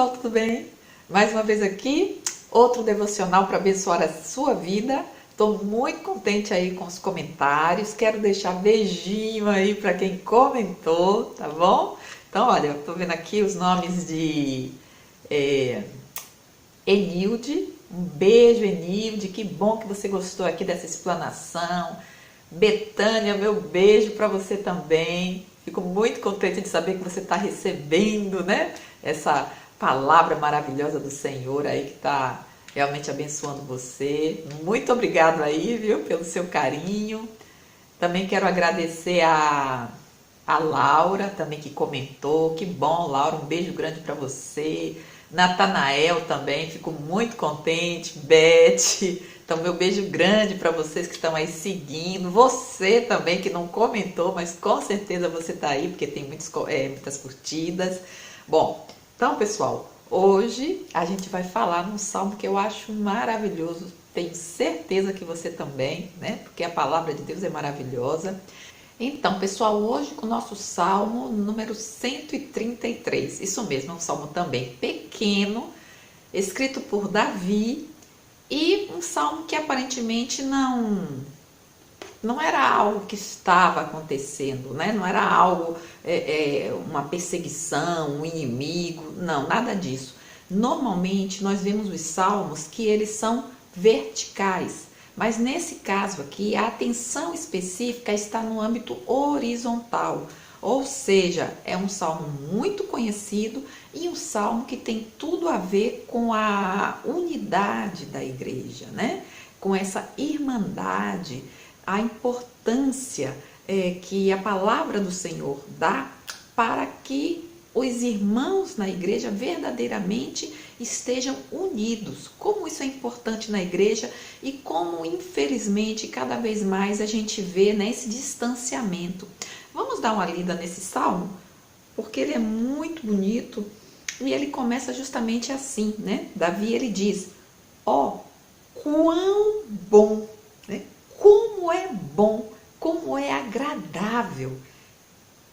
pessoal, tudo bem? Mais uma vez aqui, outro devocional para abençoar a sua vida. Estou muito contente aí com os comentários. Quero deixar beijinho aí para quem comentou, tá bom? Então, olha, eu tô vendo aqui os nomes de Enilde. Um beijo, Enilde. Que bom que você gostou aqui dessa explanação. Betânia, meu beijo para você também. Fico muito contente de saber que você está recebendo, né, essa palavra maravilhosa do Senhor aí que está realmente abençoando você. Muito obrigado aí, viu, pelo seu carinho. Também quero agradecer a Laura, também que comentou. Que bom, Laura, um beijo grande para você. Natanael também, fico muito contente. Beth, então meu beijo grande para vocês que estão aí seguindo. Você também que não comentou, mas com certeza você está aí, porque tem muitas curtidas. Bom, então pessoal, hoje a gente vai falar num salmo que eu acho maravilhoso. Tenho certeza que você também, né? Porque a palavra de Deus é maravilhosa. Então, pessoal, hoje o nosso salmo número 133. Isso mesmo, é um salmo também pequeno, escrito por Davi, e um salmo que aparentemente não era algo que estava acontecendo, né? Não era algo, uma perseguição, um inimigo, não, nada disso. Normalmente nós vemos os salmos que eles são verticais, mas nesse caso aqui a atenção específica está no âmbito horizontal, ou seja, é um salmo muito conhecido e um salmo que tem tudo a ver com a unidade da igreja, né? Com essa irmandade, a importância que a palavra do Senhor dá para que os irmãos na igreja verdadeiramente estejam unidos. Como isso é importante na igreja e como, infelizmente, cada vez mais a gente vê, né, esse distanciamento. Vamos dar uma lida nesse salmo, porque ele é muito bonito e ele começa justamente assim, né? Davi, ele diz: ó, quão bom, né? Como é bom, como é agradável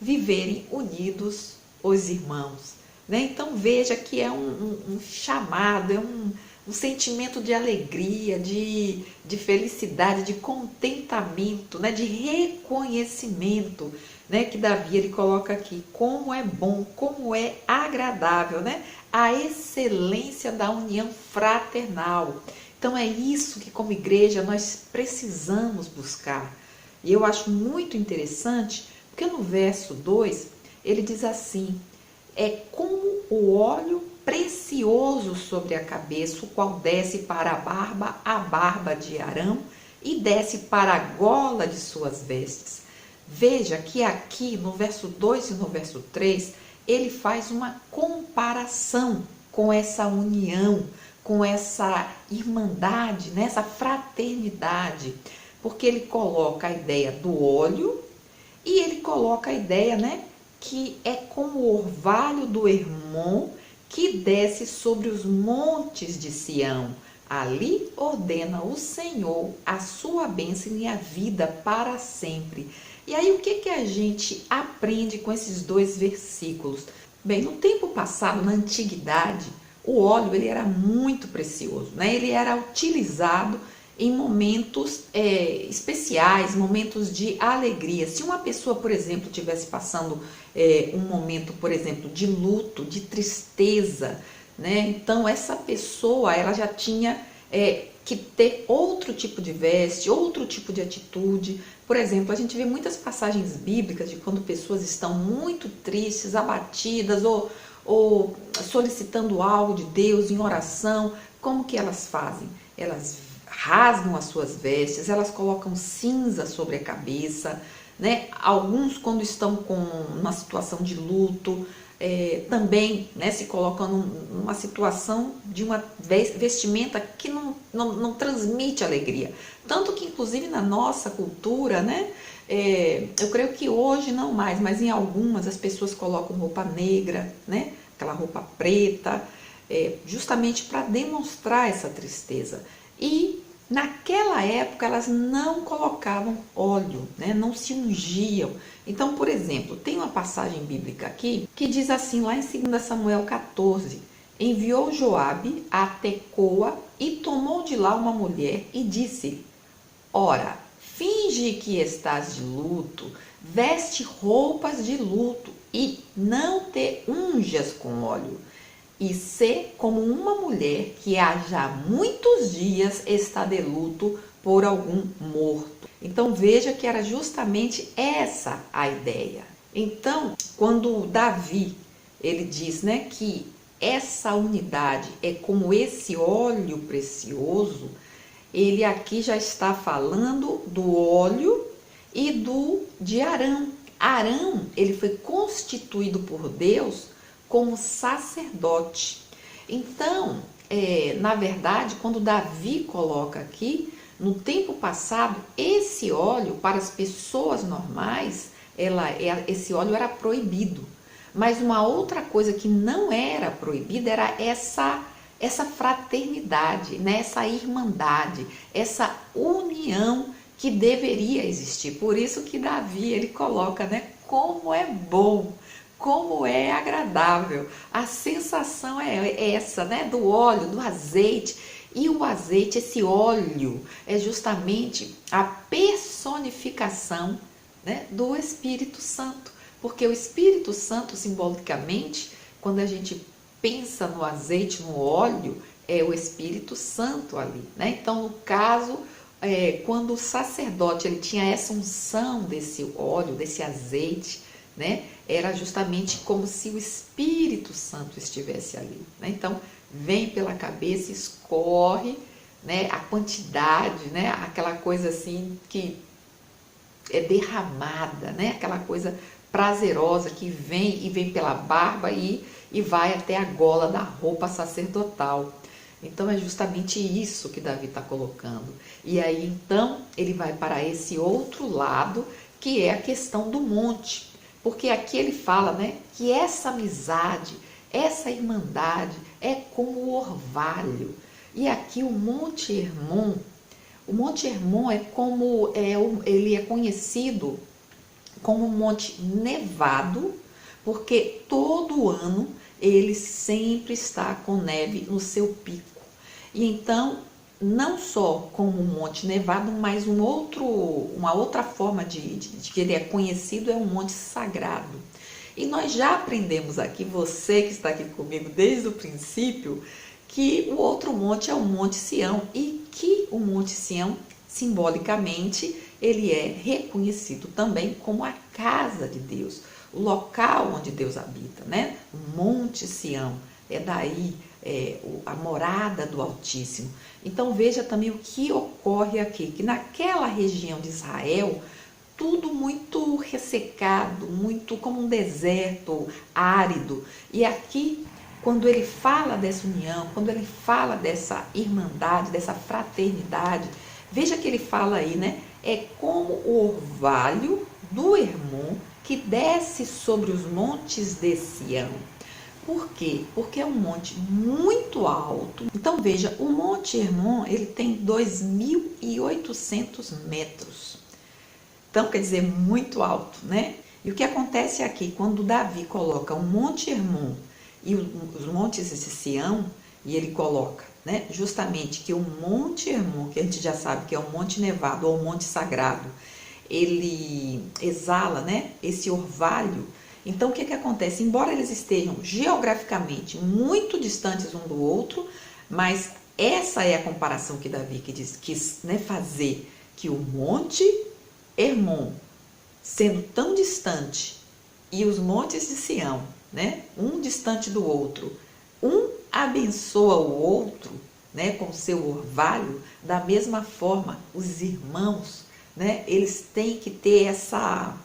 viverem unidos os irmãos, né? Então veja que é um chamado, é um sentimento de alegria, de felicidade, de contentamento, né? De reconhecimento, né? Que Davi ele coloca aqui, como é bom, como é agradável, né? A excelência da união fraternal. Então é isso que como igreja nós precisamos buscar. E eu acho muito interessante, porque no verso 2 ele diz assim: é como o óleo precioso sobre a cabeça, o qual desce para a barba de Arão, e desce para a gola de suas vestes. Veja que aqui no verso 2 e no verso 3, ele faz uma comparação com essa união, com essa irmandade, né, essa fraternidade, porque ele coloca a ideia do óleo e ele coloca a ideia, né, que é como o orvalho do Hermon que desce sobre os montes de Sião. Ali ordena o Senhor a sua bênção e a vida para sempre. E aí o que a gente aprende com esses dois versículos? Bem, no tempo passado, na antiguidade, o óleo ele era muito precioso, né? Ele era utilizado em momentos especiais, momentos de alegria. Se uma pessoa, por exemplo, estivesse passando um momento, por exemplo, de luto, de tristeza, né? Então essa pessoa ela já tinha que ter outro tipo de veste, outro tipo de atitude. Por exemplo, a gente vê muitas passagens bíblicas de quando pessoas estão muito tristes, abatidas ou solicitando algo de Deus em oração. Como que elas fazem? Elas rasgam as suas vestes, elas colocam cinza sobre a cabeça, né? Alguns, quando estão com uma situação de luto, também, né, se colocam numa situação de uma vestimenta que não transmite alegria. Tanto que, inclusive, na nossa cultura, né, eu creio que hoje não mais, mas em algumas as pessoas colocam roupa negra, né, aquela roupa preta, justamente para demonstrar essa tristeza. E naquela época elas não colocavam óleo, né? Não se ungiam. Então, por exemplo, tem uma passagem bíblica aqui que diz assim, lá em 2 Samuel 14, enviou Joabe a Tecoa e tomou de lá uma mulher e disse: ora, finge que estás de luto, veste roupas de luto e não te unjas com óleo, e sê como uma mulher que há já muitos dias está de luto por algum morto. Então veja que era justamente essa a ideia. Então, quando Davi, ele diz, né, que essa unidade é como esse óleo precioso, ele aqui já está falando do óleo e de Arão. Arão, ele foi constituído por Deus como sacerdote. Então, na verdade, quando Davi coloca aqui, no tempo passado, esse óleo para as pessoas normais, esse óleo era proibido. Mas uma outra coisa que não era proibida era essa fraternidade, né? Essa irmandade, essa união que deveria existir. Por isso que Davi, ele coloca, né? Como é bom, como é agradável. A sensação é essa, né? Do óleo, do azeite. E o azeite, esse óleo, é justamente a personificação, né, do Espírito Santo. Porque o Espírito Santo, simbolicamente, quando a gente pensa no azeite, no óleo, é o Espírito Santo ali, né? Então, no caso, quando o sacerdote ele tinha essa unção desse óleo, desse azeite, né? Era justamente como se o Espírito Santo estivesse ali, né? Então, vem pela cabeça, escorre, né? A quantidade, né? Aquela coisa assim que é derramada, né? Aquela coisa prazerosa que vem pela barba e vai até a gola da roupa sacerdotal. Então é justamente isso que Davi está colocando. E aí então ele vai para esse outro lado, que é a questão do monte. Porque aqui ele fala, né, que essa amizade, essa irmandade é como o orvalho. E aqui o Monte Hermon, é como ele é conhecido como um monte nevado, porque todo ano ele sempre está com neve no seu pico. E então, não só como um monte nevado, mas uma outra forma de que ele é conhecido é um monte sagrado. E nós já aprendemos aqui, você que está aqui comigo desde o princípio, que o outro monte é o Monte Sião e que o Monte Sião, simbolicamente, ele é reconhecido também como a casa de Deus, o local onde Deus habita, né? O Monte Sião, é daí a morada do Altíssimo. Então veja também o que ocorre aqui, que naquela região de Israel, tudo muito ressecado, muito como um deserto árido. E aqui, quando ele fala dessa união, quando ele fala dessa irmandade, dessa fraternidade, veja que ele fala aí, né? É como o orvalho do Hermon que desce sobre os montes de Sião. Por quê? Porque é um monte muito alto. Então veja, o Monte Hermon ele tem 2.800 metros. Então quer dizer, muito alto, né? E o que acontece aqui, quando Davi coloca o Monte Hermon e os montes de Sião, e ele coloca, né, justamente que o Monte Hermon, que a gente já sabe que é um monte nevado ou um monte sagrado, ele exala, né, esse orvalho. Então o que acontece? Embora eles estejam geograficamente muito distantes um do outro, mas essa é a comparação que Davi quis, né, fazer, que o Monte Hermon, sendo tão distante, e os montes de Sião, né, um distante do outro, um abençoa o outro, né, com seu orvalho, da mesma forma, os irmãos, né, eles têm que ter essa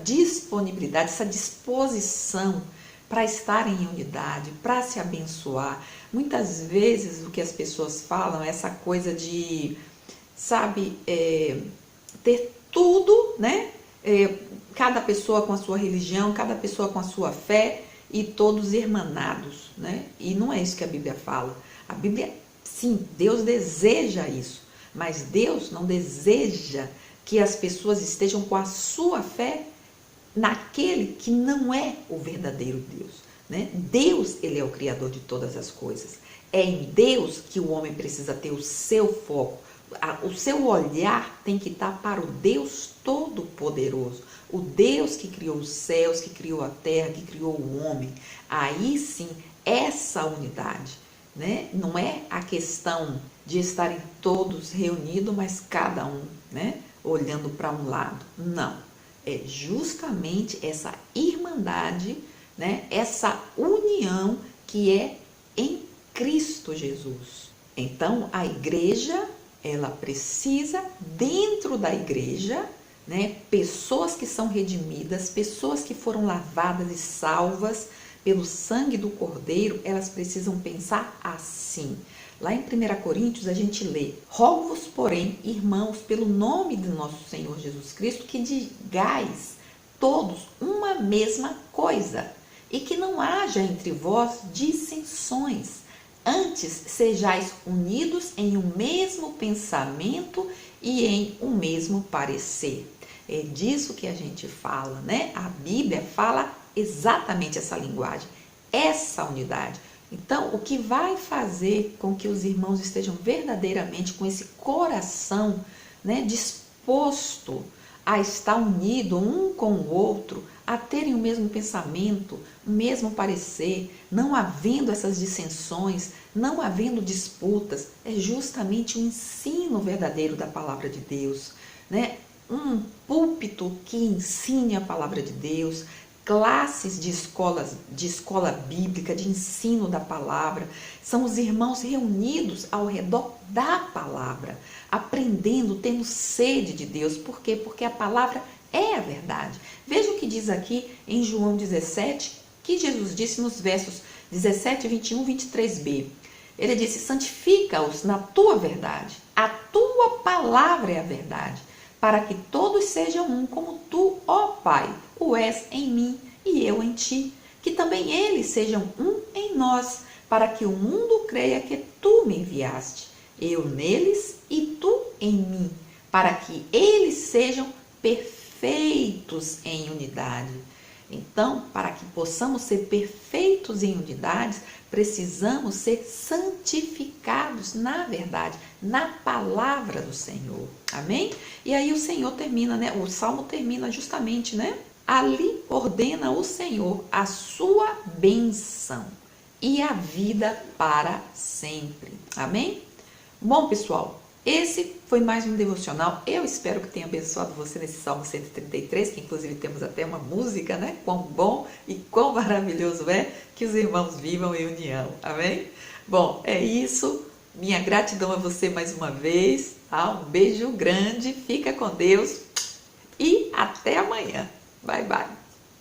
disponibilidade, essa disposição para estarem em unidade, para se abençoar. Muitas vezes o que as pessoas falam é essa coisa de, sabe, ter tudo, né, cada pessoa com a sua religião, cada pessoa com a sua fé, e todos irmanados, né? E não é isso que a Bíblia fala. A Bíblia, sim, Deus deseja isso, mas Deus não deseja que as pessoas estejam com a sua fé naquele que não é o verdadeiro Deus. né? Deus, ele é o criador de todas as coisas. É em Deus que o homem precisa ter o seu foco. O seu olhar tem que estar para o Deus Todo-Poderoso. O Deus que criou os céus, que criou a terra, que criou o homem. Aí sim, essa unidade, né? Não é a questão de estarem todos reunidos, mas cada um, né, olhando para um lado. Não. É justamente essa irmandade, né, essa união que é em Cristo Jesus. Então, a igreja, ela precisa, dentro da igreja, né, pessoas que são redimidas, pessoas que foram lavadas e salvas pelo sangue do Cordeiro, elas precisam pensar assim. Lá em 1 Coríntios a gente lê: rogo-vos, porém, irmãos, pelo nome de nosso Senhor Jesus Cristo, que digais todos uma mesma coisa, e que não haja entre vós dissensões. Antes sejais unidos em um mesmo pensamento e em um mesmo parecer. É disso que a gente fala, né? A Bíblia fala exatamente essa linguagem, essa unidade. Então, o que vai fazer com que os irmãos estejam verdadeiramente com esse coração, né, disposto a estar unido um com o outro, a terem o mesmo pensamento, o mesmo parecer, não havendo essas dissensões, não havendo disputas, é justamente o ensino verdadeiro da palavra de Deus, né? Um púlpito que ensine a palavra de Deus, classes de escola bíblica, de ensino da palavra, são os irmãos reunidos ao redor da palavra, aprendendo, tendo sede de Deus. Por quê? Porque a palavra é a verdade. Veja o que diz aqui em João 17, que Jesus disse nos versos 17, 21, 23b. Ele disse: santifica-os na tua verdade, a tua palavra é a verdade, para que todos sejam um, como tu, ó Pai, o és em mim e eu em ti. Que também eles sejam um em nós, para que o mundo creia que tu me enviaste. Eu neles e tu em mim, para que eles sejam perfeitos em unidade. Então, para que possamos ser perfeitos em unidade, precisamos ser santificados na verdade, na palavra do Senhor. Amém? E aí o Senhor termina, né? O Salmo termina justamente, né? Ali ordena o Senhor a sua bênção e a vida para sempre. Amém? Bom, pessoal, esse foi mais um devocional. Eu espero que tenha abençoado você nesse Salmo 133, que inclusive temos até uma música, né? Quão bom e quão maravilhoso é que os irmãos vivam em união. Amém? Bom, é isso. Minha gratidão a você mais uma vez. Tá? Um beijo grande. Fica com Deus e até amanhã. Bye, bye.